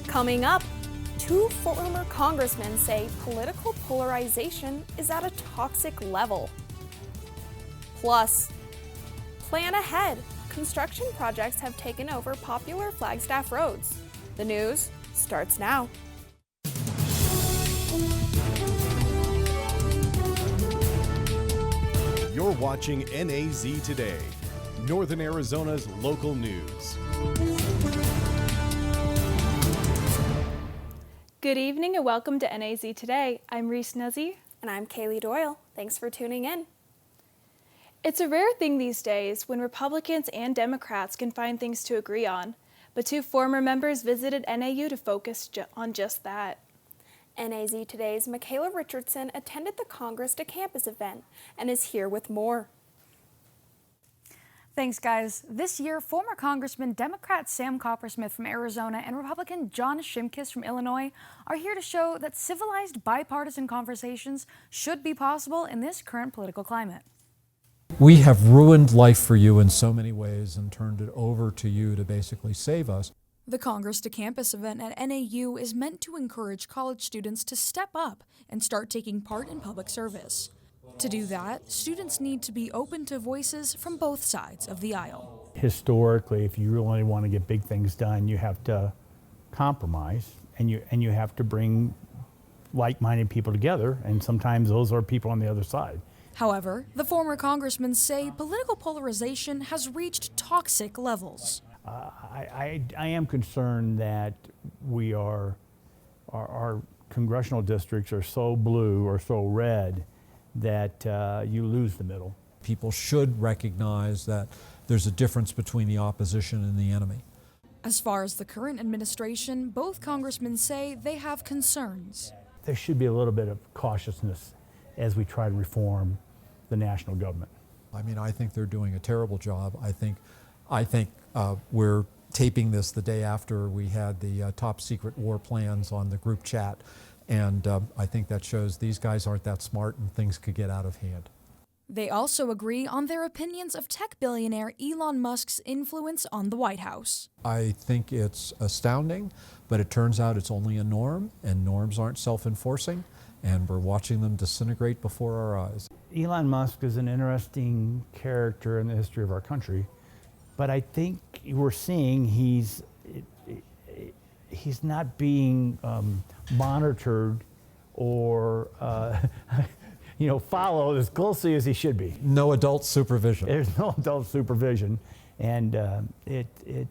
Coming up, two former congressmen say political polarization is at a toxic level. Plus, plan ahead. Construction projects have taken over popular Flagstaff roads. The news starts now. You're watching NAZ Today, Northern Arizona's local news. Good evening and welcome to NAZ Today. I'm Reese Nuzzi. And I'm Kaylee Doyle. Thanks for tuning in. It's a rare thing these days when Republicans and Democrats can find things to agree on, but two former members visited NAU to focus on just that. NAZ Today's Michaela Richardson attended the Congress to Campus event and is here with more. Thanks, guys. This year, former Congressman Democrat Sam Coppersmith from Arizona and Republican John Shimkus from Illinois are here to show that civilized bipartisan conversations should be possible in this current political climate. We have ruined life for you in so many ways and turned it over to you to basically save us. The Congress to Campus event at NAU is meant to encourage college students to step up and start taking part in public service. To do that, students need to be open to voices from both sides of the aisle. Historically, if you really want to get big things done, you have to compromise and you have to bring like-minded people together, and sometimes those are people on the other side. However, the former congressmen say political polarization has reached toxic levels. I am concerned that our congressional districts are so blue or so red that you lose the middle. People should recognize that there's a difference between the opposition and the enemy. As far as the current administration, both congressmen say they have concerns. There should be a little bit of cautiousness as we try to reform the national government. I mean, I think they're doing a terrible job. I think we're taping this the day after we had the top secret war plans on the group chat. And I think that shows these guys aren't that smart and things could get out of hand. They also agree on their opinions of tech billionaire Elon Musk's influence on the White House. I think it's astounding, but it turns out it's only a norm, and norms aren't self-enforcing, and we're watching them disintegrate before our eyes. Elon Musk is an interesting character in the history of our country, but I think we're seeing he's not being monitored or followed as closely as he should be. No adult supervision. There's no adult supervision, and it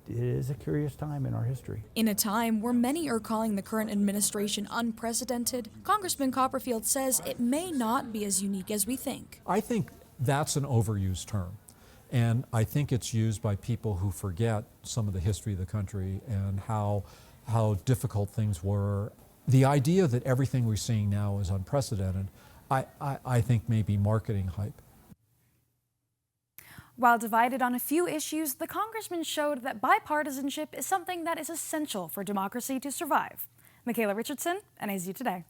is a curious time in our history. In a time where many are calling the current administration unprecedented, Congressman Copperfield says it may not be as unique as we think. I think that's an overused term. And I think it's used by people who forget some of the history of the country and how difficult things were. The idea that everything we're seeing now is unprecedented, I think may be marketing hype. While divided on a few issues, the congressman showed that bipartisanship is something that is essential for democracy to survive. Michaela Richardson, NAZ Today.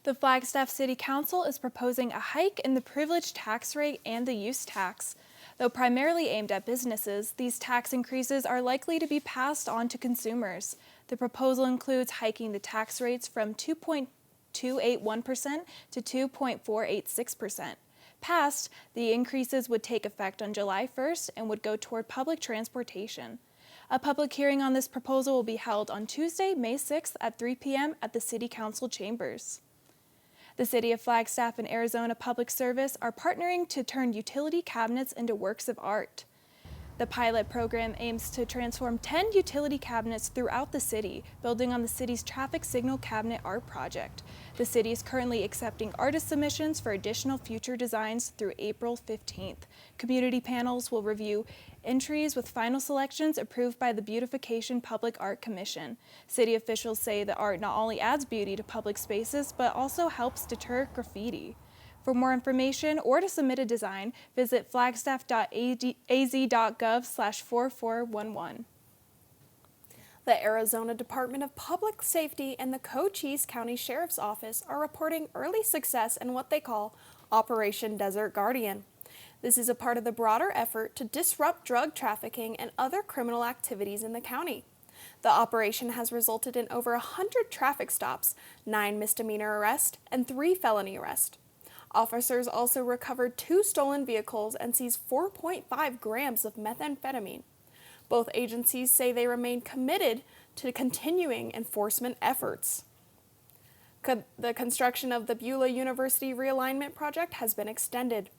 The Flagstaff City Council is proposing a hike in the privilege tax rate and the use tax. Though primarily aimed at businesses, these tax increases are likely to be passed on to consumers. The proposal includes hiking the tax rates from 2.281% to 2.486%. Passed, the increases would take effect on July 1st and would go toward public transportation. A public hearing on this proposal will be held on Tuesday, May 6th at 3 p.m. at the City Council chambers. The City of Flagstaff and Arizona Public Service are partnering to turn utility cabinets into works of art. The pilot program aims to transform 10 utility cabinets throughout the city, building on the city's traffic signal cabinet art project. The city is currently accepting artist submissions for additional future designs through April 15th. Community panels will review entries with final selections approved by the Beautification Public Art Commission. City officials say the art not only adds beauty to public spaces, but also helps deter graffiti. For more information or to submit a design, visit flagstaff.az.gov/4411. The Arizona Department of Public Safety and the Cochise County Sheriff's Office are reporting early success in what they call Operation Desert Guardian. This is a part of the broader effort to disrupt drug trafficking and other criminal activities in the county. The operation has resulted in over 100 traffic stops, 9 misdemeanor arrests, and 3 felony arrests. Officers also recovered 2 stolen vehicles and seized 4.5 grams of methamphetamine. Both agencies say they remain committed to continuing enforcement efforts. The construction of the Beulah University realignment project has been extended.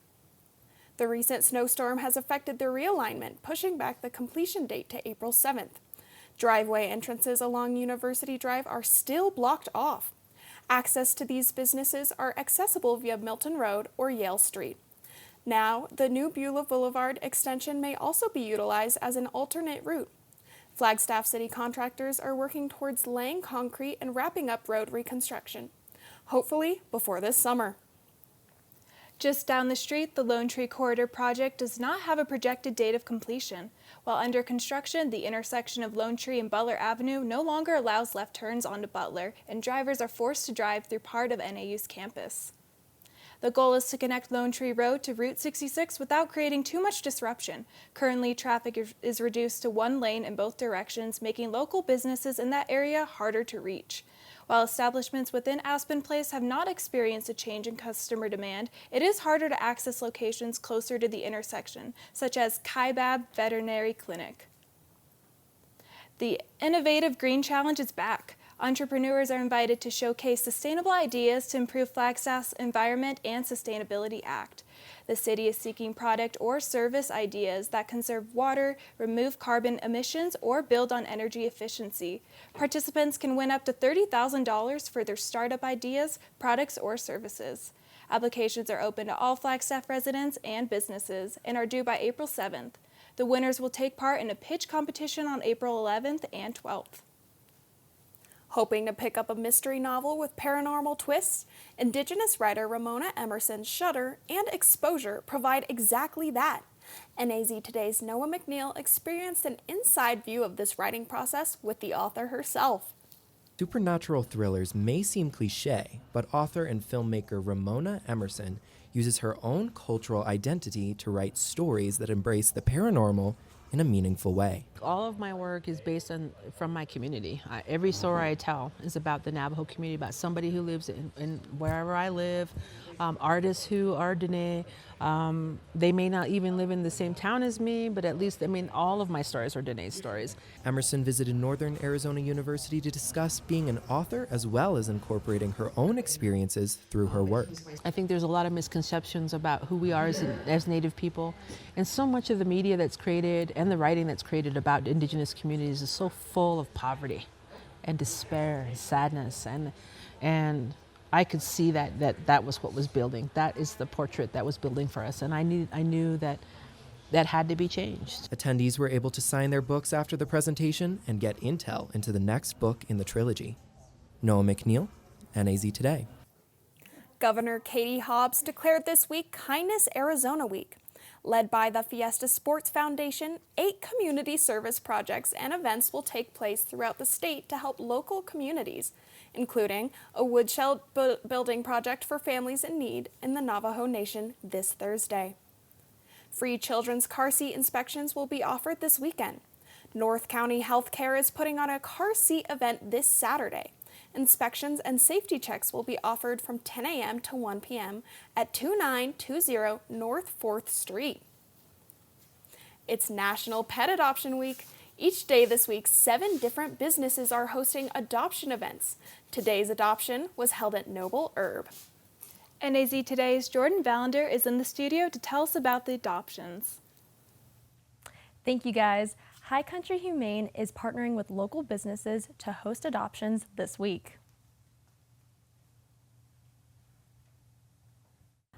The recent snowstorm has affected the realignment, pushing back the completion date to April 7th. Driveway entrances along University Drive are still blocked off. Access to these businesses are accessible via Milton Road or Yale Street. Now, the new Beulah Boulevard extension may also be utilized as an alternate route. Flagstaff City contractors are working towards laying concrete and wrapping up road reconstruction, hopefully before this summer. Just down the street, the Lone Tree Corridor project does not have a projected date of completion. While under construction, the intersection of Lone Tree and Butler Avenue no longer allows left turns onto Butler, and drivers are forced to drive through part of NAU's campus. The goal is to connect Lone Tree Road to Route 66 without creating too much disruption. Currently, traffic is reduced to 1 lane in both directions, making local businesses in that area harder to reach. While establishments within Aspen Place have not experienced a change in customer demand, it is harder to access locations closer to the intersection, such as Kaibab Veterinary Clinic. The Innovative Green Challenge is back. Entrepreneurs are invited to showcase sustainable ideas to improve Flagstaff's Environment and Sustainability Act. The city is seeking product or service ideas that conserve water, remove carbon emissions, or build on energy efficiency. Participants can win up to $30,000 for their startup ideas, products, or services. Applications are open to all Flagstaff residents and businesses and are due by April 7th. The winners will take part in a pitch competition on April 11th and 12th. Hoping to pick up a mystery novel with paranormal twists? Indigenous writer Ramona Emerson's Shudder and Exposure provide exactly that. NAZ Today's Noah McNeil experienced an inside view of this writing process with the author herself. Supernatural thrillers may seem cliché, but author and filmmaker Ramona Emerson uses her own cultural identity to write stories that embrace the paranormal in a meaningful way. All of my work is based from my community. Every story I tell is about the Navajo community, about somebody who lives in wherever I live, artists who are Dene. They may not even live in the same town as me, but at least, all of my stories are Dene stories. Emerson visited Northern Arizona University to discuss being an author as well as incorporating her own experiences through her work. I think there's a lot of misconceptions about who we are as Native people, and so much of the media that's created and the writing that's created about Indigenous communities is so full of poverty and despair and sadness, and I could see that was what was building. That is the portrait that was building for us, and I knew that had to be changed. Attendees were able to sign their books after the presentation and get intel into the next book in the trilogy. Noah McNeil, NAZ Today. Governor Katie Hobbs declared this week Kindness Arizona Week. Led by the Fiesta Sports Foundation, 8 community service projects and events will take place throughout the state to help local communities, including a woodshed building project for families in need in the Navajo Nation this Thursday. Free children's car seat inspections will be offered this weekend. North County Healthcare is putting on a car seat event this Saturday. Inspections and safety checks will be offered from 10 a.m. to 1 p.m. at 2920 North 4th Street. It's National Pet Adoption Week. Each day this week, 7 different businesses are hosting adoption events. Today's adoption was held at Noble Herb. NAZ Today's Jordan Valander is in the studio to tell us about the adoptions. Thank you, guys. High Country Humane is partnering with local businesses to host adoptions this week.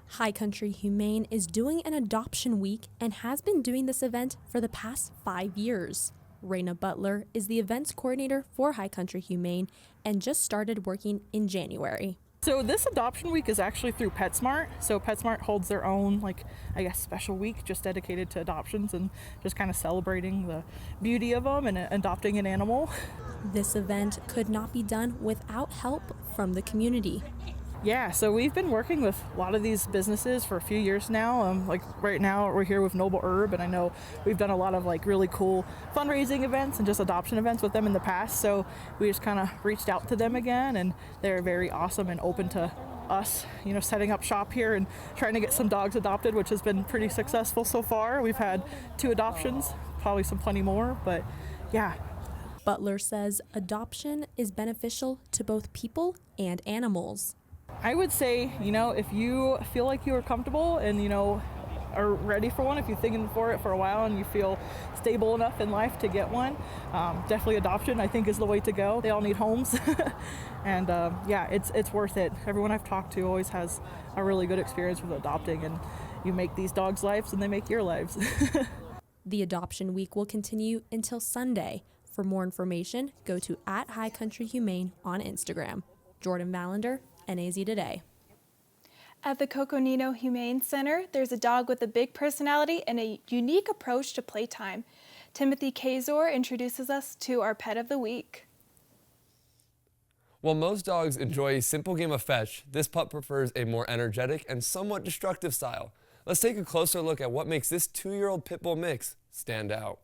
High Country Humane is doing an adoption week and has been doing this event for the past 5 years. Raina Butler is the events coordinator for High Country Humane and just started working in January. So this adoption week is actually through PetSmart. So PetSmart holds their own, special week just dedicated to adoptions and just kind of celebrating the beauty of them and adopting an animal. This event could not be done without help from the community. Yeah, so we've been working with a lot of these businesses for a few years now. Like right now we're here with Noble Herb, and I know we've done a lot of like really cool fundraising events and just adoption events with them in the past. So we just kind of reached out to them again, and they're very awesome and open to us, you know, setting up shop here and trying to get some dogs adopted, which has been pretty successful so far. We've had 2 adoptions, probably plenty more, but yeah. Butler says adoption is beneficial to both people and animals. I would say, you know, if you feel like you are comfortable and, you know, are ready for one, if you're thinking for it for a while and you feel stable enough in life to get one, definitely adoption, I think, is the way to go. They all need homes. And yeah, it's worth it. Everyone I've talked to always has a really good experience with adopting, and you make these dogs' lives and they make your lives. The adoption week will continue until Sunday. For more information, go to @HighCountryHumane on Instagram. Jordan Valander, NAZ Today. At the Coconino Humane Center, there's a dog with a big personality and a unique approach to playtime. Timothy Kazor introduces us to our pet of the week. While most dogs enjoy a simple game of fetch, this pup prefers a more energetic and somewhat destructive style. Let's take a closer look at what makes this 2-year-old pit bull mix stand out.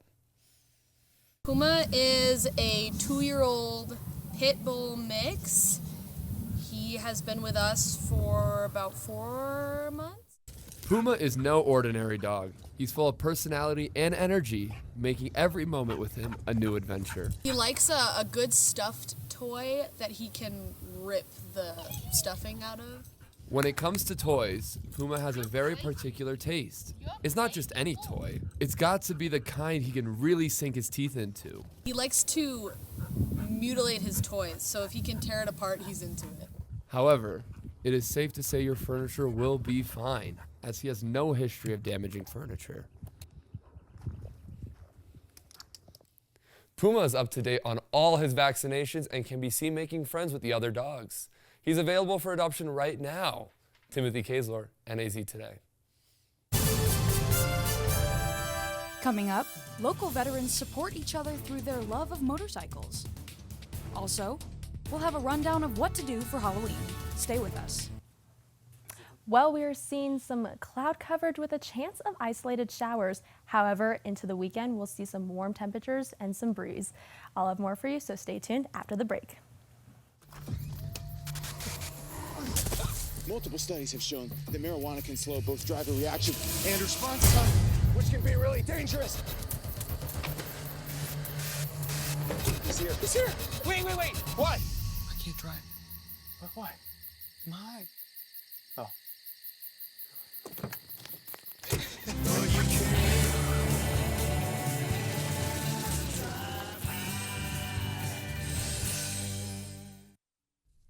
Puma is a 2-year-old pit bull mix. He has been with us for about 4 months. Puma is no ordinary dog. He's full of personality and energy, making every moment with him a new adventure. He likes a good stuffed toy that he can rip the stuffing out of. When it comes to toys, Puma has a very particular taste. It's not just any toy. It's got to be the kind he can really sink his teeth into. He likes to mutilate his toys, so if he can tear it apart, he's into it. However, it is safe to say your furniture will be fine, as he has no history of damaging furniture. Puma is up to date on all his vaccinations and can be seen making friends with the other dogs. He's available for adoption right now. Timothy Kazor, NAZ Today. Coming up, local veterans support each other through their love of motorcycles. Also, we'll have a rundown of what to do for Halloween. Stay with us. Well, we are seeing some cloud coverage with a chance of isolated showers. However, into the weekend, we'll see some warm temperatures and some breeze. I'll have more for you, so stay tuned after the break. Multiple studies have shown that marijuana can slow both driver reaction and response time, which can be really dangerous. He's here. He's here. Wait. What? I can't drive. Why? My. Oh.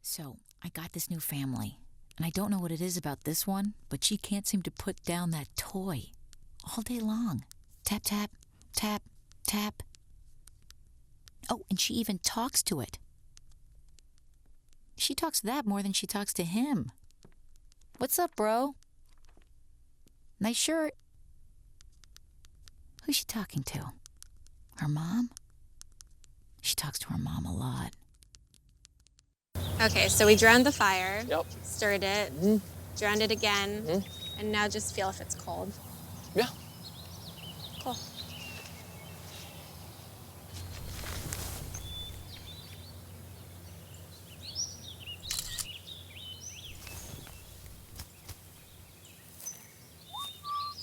So, I got this new family. And I don't know what it is about this one, but she can't seem to put down that toy all day long. Tap, tap, tap, tap. Oh, and she even talks to it. She talks to that more than she talks to him. What's up, bro? Nice shirt. Who's she talking to? Her mom? She talks to her mom a lot. Okay, so we drowned the fire, Yep. stirred it, drowned it again, and now just feel if it's cold. Yeah. Cool.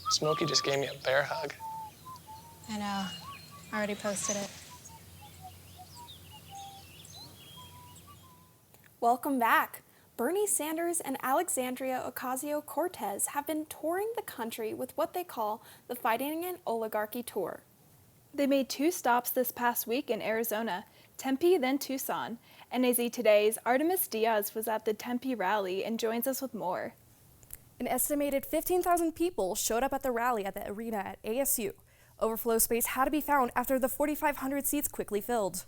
Smokey just gave me a bear hug. I know. Already posted it. Welcome back. Bernie Sanders and Alexandria Ocasio-Cortez have been touring the country with what they call the Fighting an Oligarchy Tour. They made 2 stops this past week in Arizona, Tempe, then Tucson. NAZ Today's Artemis Diaz was at the Tempe rally and joins us with more. An estimated 15,000 people showed up at the rally at the arena at ASU. Overflow space had to be found after the 4,500 seats quickly filled.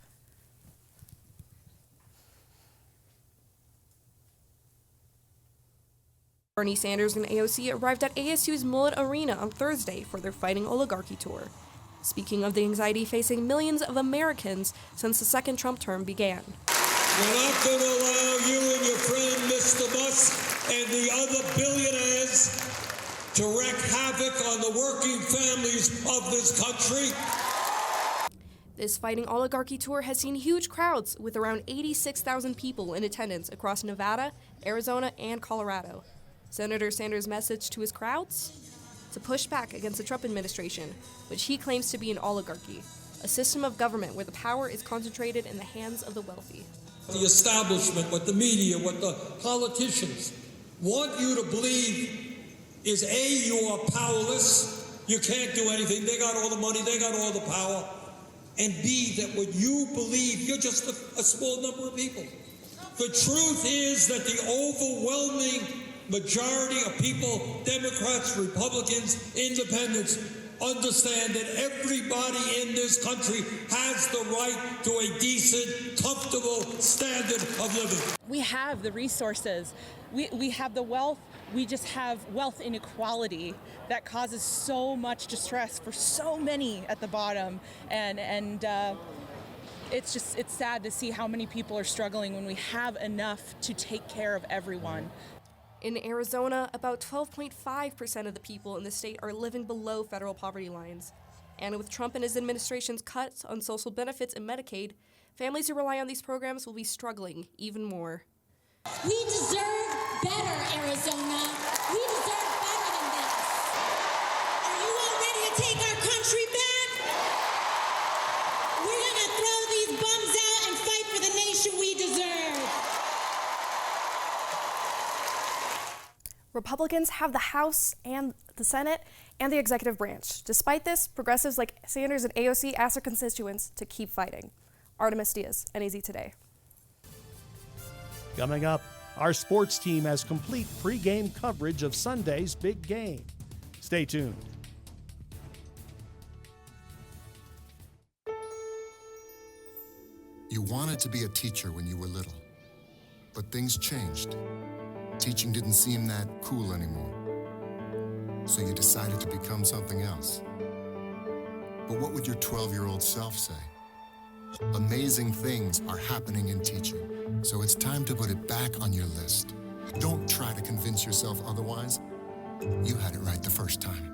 Bernie Sanders and AOC arrived at ASU's Mullet Arena on Thursday for their Fighting Oligarchy tour, speaking of the anxiety facing millions of Americans since the second Trump term began. We're not going to allow you and your friend Mr. Musk and the other billionaires to wreak havoc on the working families of this country. This Fighting Oligarchy tour has seen huge crowds with around 86,000 people in attendance across Nevada, Arizona, and Colorado. Senator Sanders' message to his crowds? To push back against the Trump administration, which he claims to be an oligarchy, a system of government where the power is concentrated in the hands of the wealthy. The establishment, what the media, what the politicians want you to believe is A, you are powerless, you can't do anything, they got all the money, they got all the power, and B, that what you believe, you're just a small number of people. The truth is that the overwhelming majority of people, Democrats, Republicans, independents, understand that everybody in this country has the right to a decent, comfortable standard of living. We have the resources, we have the wealth, we just have wealth inequality that causes so much distress for so many at the bottom, and it's sad to see how many people are struggling when we have enough to take care of everyone. In Arizona, about 12.5% of the people in the state are living below federal poverty lines. And with Trump and his administration's cuts on social benefits and Medicaid, families who rely on these programs will be struggling even more. We deserve better, Arizona. We deserve better than this. Are you all ready to take our country back? We're going to throw these bums out and fight for the nation we deserve. Republicans have the House and the Senate and the executive branch. Despite this, progressives like Sanders and AOC ask their constituents to keep fighting. Artemis Diaz, NAZ Today. Coming up, our sports team has complete pregame coverage of Sunday's big game. Stay tuned. You wanted to be a teacher when you were little, but things changed. Teaching didn't seem that cool anymore, so you decided to become something else. But what would your 12-year-old self say? Amazing things are happening in teaching, so it's time to put it back on your list. Don't try to convince yourself otherwise. You had it right the first time.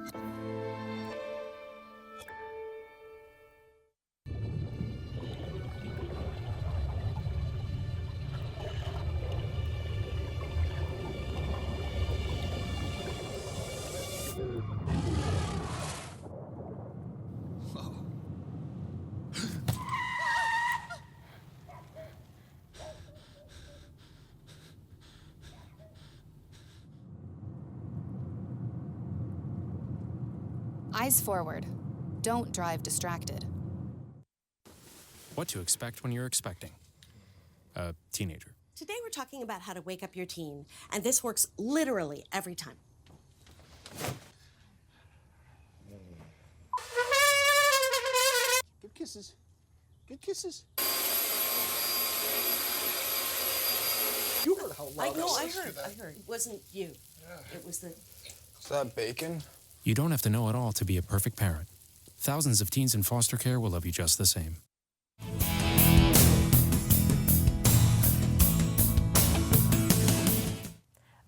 Eyes forward. Don't drive distracted. What to expect when you're expecting a teenager. Today we're talking about how to wake up your teen, and this works literally every time. Good kisses. Good kisses. You heard how loud I heard. It wasn't you. Yeah. It was the... Is that bacon? You don't have to know it all to be a perfect parent. Thousands of teens in foster care will love you just the same.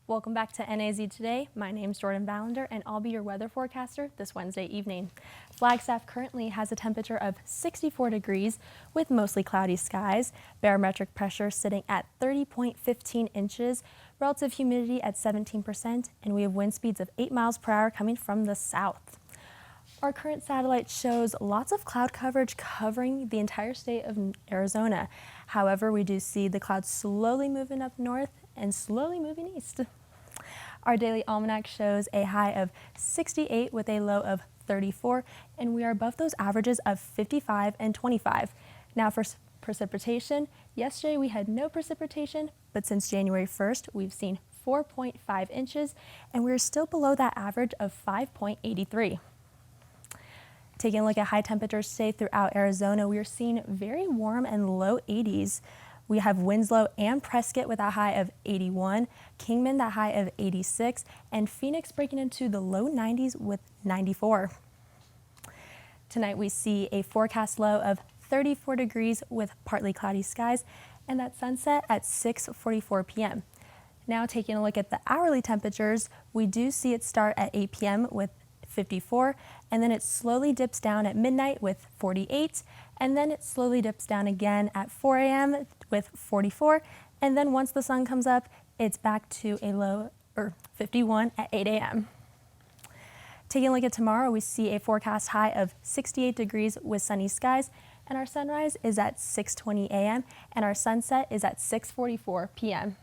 Welcome back to NAZ Today. My name's Jordan Ballander, and I'll be your weather forecaster this Wednesday evening. Flagstaff currently has a temperature of 64 degrees with mostly cloudy skies, barometric pressure sitting at 30.15 inches, relative humidity at 17%, and we have wind speeds of 8 miles per hour coming from the south. Our current satellite shows lots of cloud coverage covering the entire state of Arizona. However, we do see the clouds slowly moving up north and slowly moving east. Our daily almanac shows a high of 68 with a low of 34, and we are above those averages of 55 and 25. Now for precipitation, yesterday we had no precipitation, but since January 1st, we've seen 4.5 inches, and we're still below that average of 5.83. Taking a look at high temperatures today throughout Arizona, we are seeing very warm and low 80s. We have Winslow and Prescott with a high of 81, Kingman that high of 86, and Phoenix breaking into the low 90s with 94. Tonight we see a forecast low of 34 degrees with partly cloudy skies, and at sunset at 6:44 p.m. Now taking a look at the hourly temperatures, we do see it start at 8 p.m. with 54, and then it slowly dips down at midnight with 48, and then it slowly dips down again at 4 a.m. with 44, and then once the sun comes up, it's back to a low 51 at 8 a.m. Taking a look at tomorrow, we see a forecast high of 68 degrees with sunny skies, and our sunrise is at 6:20 a.m. and our sunset is at 6:44 p.m.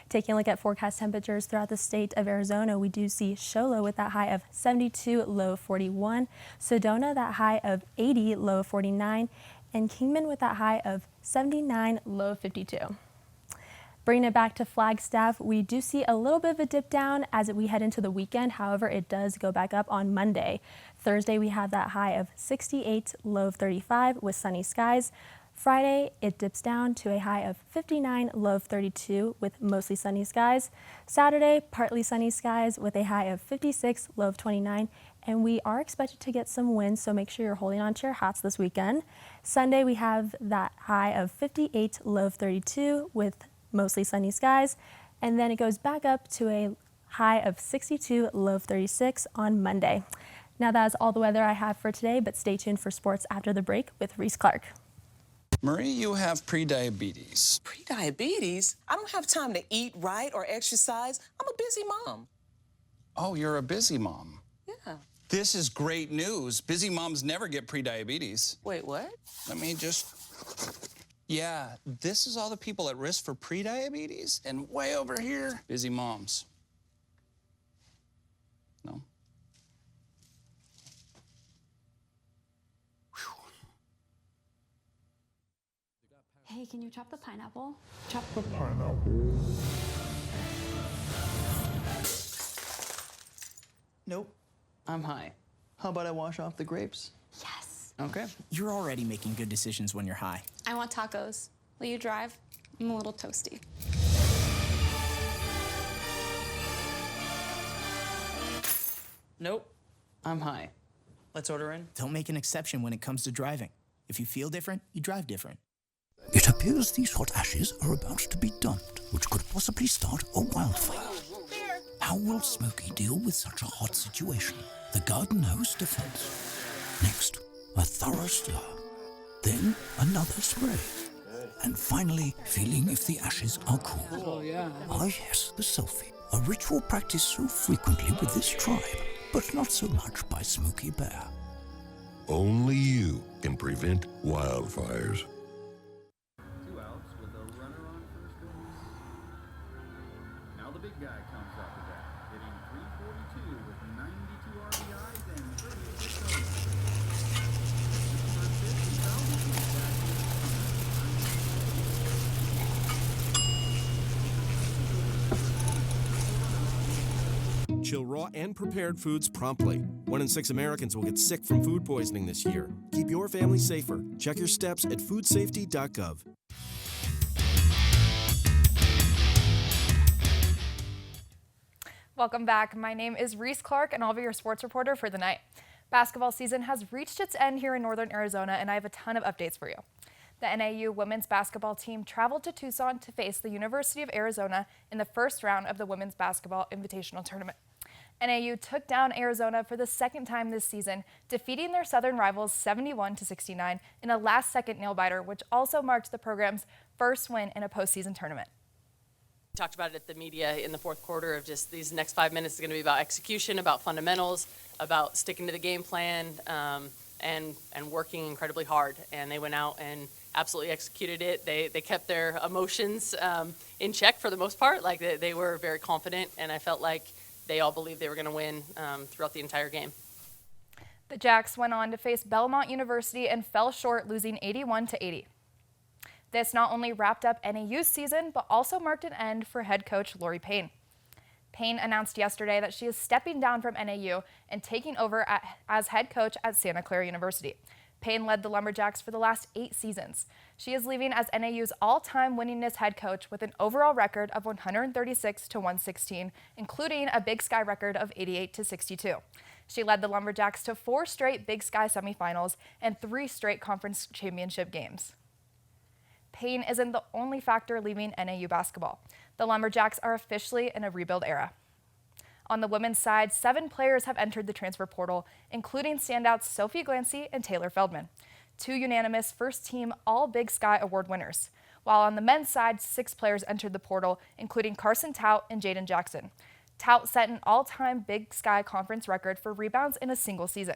Taking a look at forecast temperatures throughout the state of Arizona, we do see Show Low with that high of 72, low 41, Sedona that high of 80, low 49, and Kingman with that high of 79, low 52. Bringing it back to Flagstaff, we do see a little bit of a dip down as we head into the weekend. However, it does go back up on Monday. Thursday, we have that high of 68, low 35 with sunny skies. Friday, it dips down to a high of 59, low 32 with mostly sunny skies. Saturday, partly sunny skies with a high of 56, low 29. And we are expected to get some wind, so make sure you're holding on to your hats this weekend. Sunday, we have that high of 58, low 32 with mostly sunny skies. And then it goes back up to a high of 62, low 36 on Monday. Now that is all the weather I have for today, but stay tuned for sports after the break with Reese Clark. Marie, you have prediabetes. Prediabetes? I don't have time to eat right or exercise. I'm a busy mom. Oh, you're a busy mom. Yeah. This is great news. Busy moms never get prediabetes. Wait, what? Let me just... Yeah, this is all the people at risk for prediabetes, and way over here, busy moms. No? Hey, can you chop the pineapple? Chop the pineapple. Nope. I'm high. How about I wash off the grapes? Yes. Okay. You're already making good decisions when you're high. I want tacos. Will you drive? I'm a little toasty. Nope. I'm high. Let's order in. Don't make an exception when it comes to driving. If you feel different, you drive different. It appears these hot ashes are about to be dumped, which could possibly start a wildfire. How will Smokey deal with such a hot situation? The garden hose defense. Next, a thorough stir. Then another spray. And finally, feeling if the ashes are cool. Oh, yeah. Ah, yes, the selfie. A ritual practiced so frequently with this tribe, but not so much by Smokey Bear. Only you can prevent wildfires. The big guy comes up with that, hitting .342 with 92 RBIs and 38 Chill raw and prepared foods promptly. 1 in 6 Americans will get sick from food poisoning this year. Keep your family safer. Check your steps at foodsafety.gov. Welcome back. My name is Reese Clark, and I'll be your sports reporter for the night. Basketball season has reached its end here in northern Arizona, and I have a ton of updates for you. The NAU women's basketball team traveled to Tucson to face the University of Arizona in the first round of the Women's Basketball Invitational Tournament. NAU took down Arizona for the second time this season, defeating their southern rivals 71-69 in a last-second nail-biter, which also marked the program's first win in a postseason tournament. Talked about it at the media in the fourth quarter of just these next 5 minutes is going to be about execution, about fundamentals, about sticking to the game plan, and working incredibly hard. And they went out and absolutely executed it. They kept their emotions in check for the most part. Like they were very confident, and I felt like they all believed they were going to win throughout the entire game. The Jacks went on to face Belmont University and fell short, losing 81-80. This not only wrapped up NAU's season, but also marked an end for head coach Lori Payne. Payne announced yesterday that she is stepping down from NAU and taking over as head coach at Santa Clara University. Payne led the Lumberjacks for the last 8 seasons. She is leaving as NAU's all-time winningest head coach with an overall record of 136-116, including a Big Sky record of 88-62. She led the Lumberjacks to 4 straight Big Sky semifinals and 3 straight conference championship games. Pain isn't the only factor leaving NAU basketball. The Lumberjacks are officially in a rebuild era. On the women's side, 7 players have entered the transfer portal, including standouts Sophie Glancy and Taylor Feldman, 2 unanimous first-team All-Big Sky Award winners. While on the men's side, 6 players entered the portal, including Carson Tout and Jaden Jackson. Tout set an all-time Big Sky Conference record for rebounds in a single season.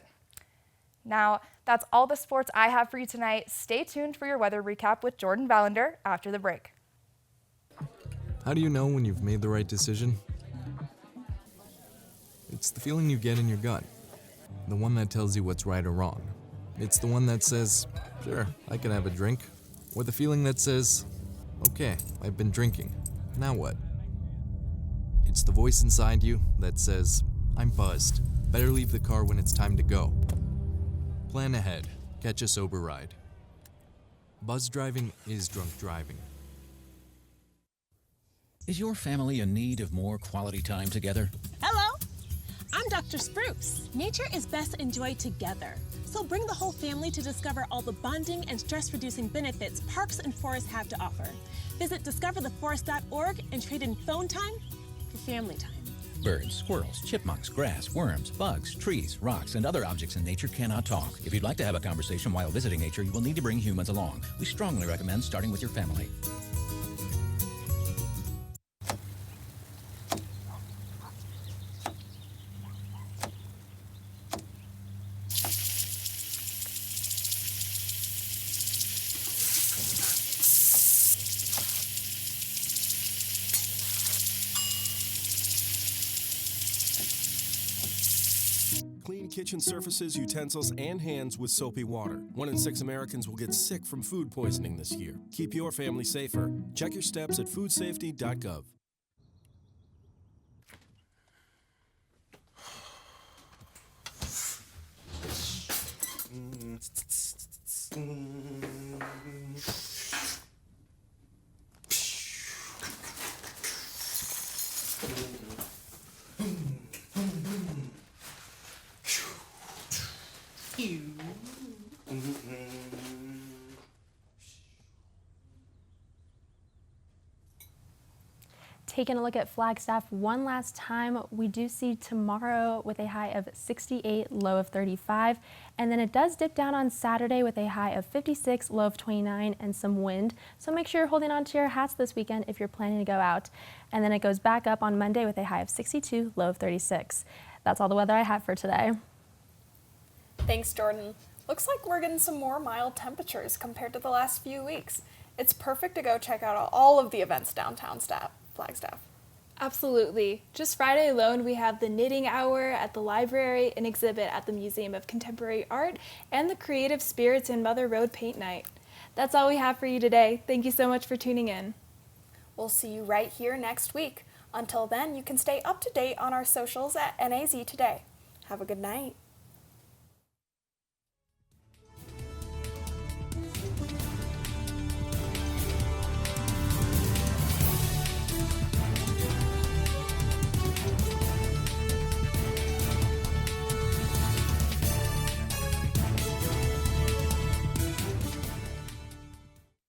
Now, that's all the sports I have for you tonight. Stay tuned for your weather recap with Jordan Vallander after the break. How do you know when you've made the right decision? It's the feeling you get in your gut, the one that tells you what's right or wrong. It's the one that says, sure, I can have a drink, or the feeling that says, okay, I've been drinking, now what? It's the voice inside you that says, I'm buzzed, better leave the car when it's time to go. Plan ahead, catch a sober ride. Buzz driving is drunk driving. Is your family in need of more quality time together? Hello, I'm Dr. Spruce. Nature is best enjoyed together. So bring the whole family to discover all the bonding and stress-reducing benefits parks and forests have to offer. Visit discovertheforest.org and trade in phone time for family time. Birds, squirrels, chipmunks, grass, worms, bugs, trees, rocks, and other objects in nature cannot talk. If you'd like to have a conversation while visiting nature, you will need to bring humans along. We strongly recommend starting with your family. Clean kitchen surfaces, utensils, and hands with soapy water. 1 in 6 Americans will get sick from food poisoning this year. Keep your family safer. Check your steps at foodsafety.gov. Taking a look at Flagstaff one last time, we do see tomorrow with a high of 68, low of 35, and then it does dip down on Saturday with a high of 56, low of 29, and some wind. So make sure you're holding on to your hats this weekend if you're planning to go out. And then it goes back up on Monday with a high of 62, low of 36. That's all the weather I have for today. Thanks, Jordan. Looks like we're getting some more mild temperatures compared to the last few weeks. It's perfect to go check out all of the events downtown Flagstaff. Absolutely. Just Friday alone, we have the Knitting Hour at the library, an exhibit at the Museum of Contemporary Art, and the Creative Spirits and Mother Road Paint Night. That's all we have for you today. Thank you so much for tuning in. We'll see you right here next week. Until then, you can stay up to date on our socials at NAZ Today. Have a good night.